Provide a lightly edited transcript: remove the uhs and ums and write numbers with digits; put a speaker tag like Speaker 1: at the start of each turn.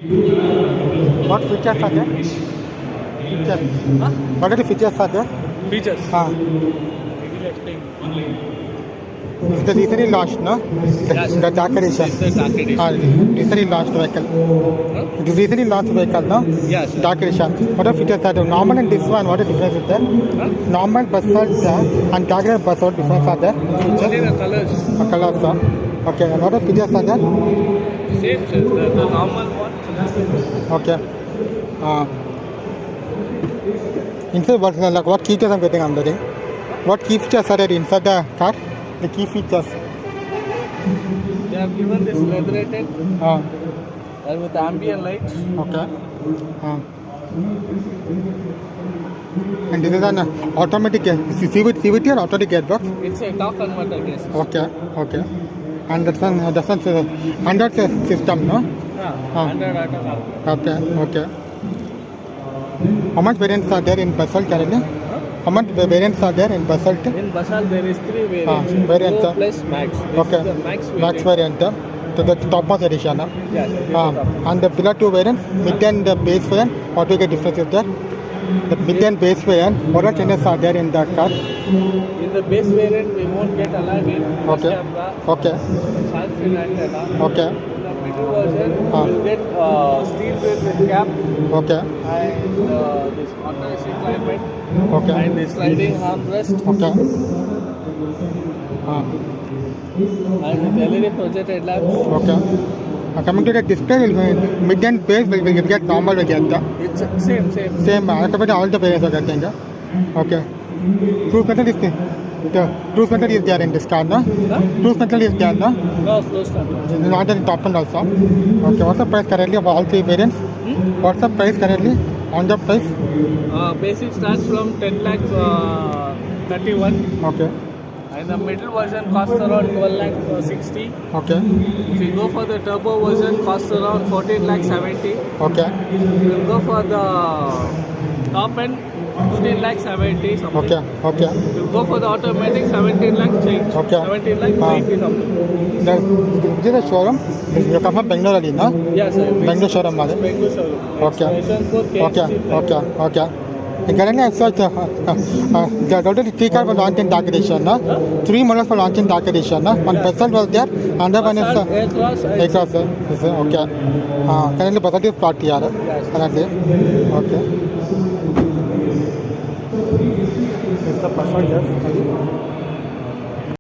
Speaker 1: What features are there? Features.
Speaker 2: Huh?
Speaker 1: What are the features are there?
Speaker 2: Features.
Speaker 1: Ah,
Speaker 2: It will explain online.
Speaker 1: it's the recently launched, no?
Speaker 2: Yes.
Speaker 1: The dark edition.
Speaker 2: It's the dark edition.
Speaker 1: Ah, recently launched vehicle.
Speaker 2: Huh?
Speaker 1: It is recently launched vehicle, no?
Speaker 2: Yes.
Speaker 1: Dark edition. What are features are there? Normal and this one, what are the difference is there?
Speaker 2: Huh?
Speaker 1: Normal Basalt and dark edition Basalt difference are there?
Speaker 2: Only
Speaker 1: Features?
Speaker 2: the colors.
Speaker 1: Colors, okay. And what are features are there?
Speaker 2: Same, sir. The normal one.
Speaker 1: Okay. Inside what features I'm getting under it? What key features are there inside the car? The key features.
Speaker 2: They have given this leatherette
Speaker 1: Uh,
Speaker 2: with ambient lights.
Speaker 1: okay. And this is an automatic CVT or automatic gearbox?
Speaker 2: It's a torque converter case.
Speaker 1: Okay. And that's an Android system, no?
Speaker 2: Yeah. Under auto.
Speaker 1: Okay. How much variants are there in Basalt currently? How much variants are there in Basalt?
Speaker 2: In Basalt there is 3 variants.
Speaker 1: Variants.
Speaker 2: Pro plus Max. This
Speaker 1: Okay.
Speaker 2: is the Max
Speaker 1: variant. So that's topmost edition.
Speaker 2: Yes. This is the
Speaker 1: And the below two variants, mid and the base variant, what do you get difference is there? The mid and base variant, what are changes are there in the car?
Speaker 2: In the base variant, we won't get alloy wheel,
Speaker 1: Okay.
Speaker 2: camera,
Speaker 1: Okay.
Speaker 2: shark fin antenna.
Speaker 1: Okay.
Speaker 2: In the middle version, we'll get steel wheel with cap
Speaker 1: Okay.
Speaker 2: and this motorized climate
Speaker 1: Okay.
Speaker 2: and the sliding armrest
Speaker 1: Okay.
Speaker 2: and with LED projected lamps.
Speaker 1: Okay. Coming to the display, mid and base will get normal will get the
Speaker 2: It's same.
Speaker 1: same. Automatically all the variants are getting. Okay. Cruise control is there in this car, no?
Speaker 2: Huh?
Speaker 1: Cruise control is there, no?
Speaker 2: No close control.
Speaker 1: Not in top end also. Okay. What's the price currently of all three variants? What's the price currently on the price?
Speaker 2: Basic starts from 10 lakh 31
Speaker 1: Okay.
Speaker 2: and the middle version costs around 12 lakh 60.
Speaker 1: Okay.
Speaker 2: If you go for the turbo version, costs around 14 lakh 70.
Speaker 1: Okay.
Speaker 2: You will go for the top end, 15 lakh 70 something.
Speaker 1: Okay.
Speaker 2: You will go for the automatic, 17 lakh change.
Speaker 1: Okay.
Speaker 2: 17 lakh 90 something.
Speaker 1: This is the showroom. You come from Bangalore, ali, no?
Speaker 2: Yes, sir.
Speaker 1: Bangalore showroom, mother.
Speaker 2: Bangalore showroom.
Speaker 1: Okay.
Speaker 2: Yeshwanthpur, KFC.
Speaker 1: Okay. Currently, I saw the total 3 cars were launched in dark edition, no? 3 models were launched in dark edition, no? One Basalt was there, another one is
Speaker 2: Across.
Speaker 1: Across, okay. Currently, Basalt is plot here, currently. Okay. This is the Basalt, yes.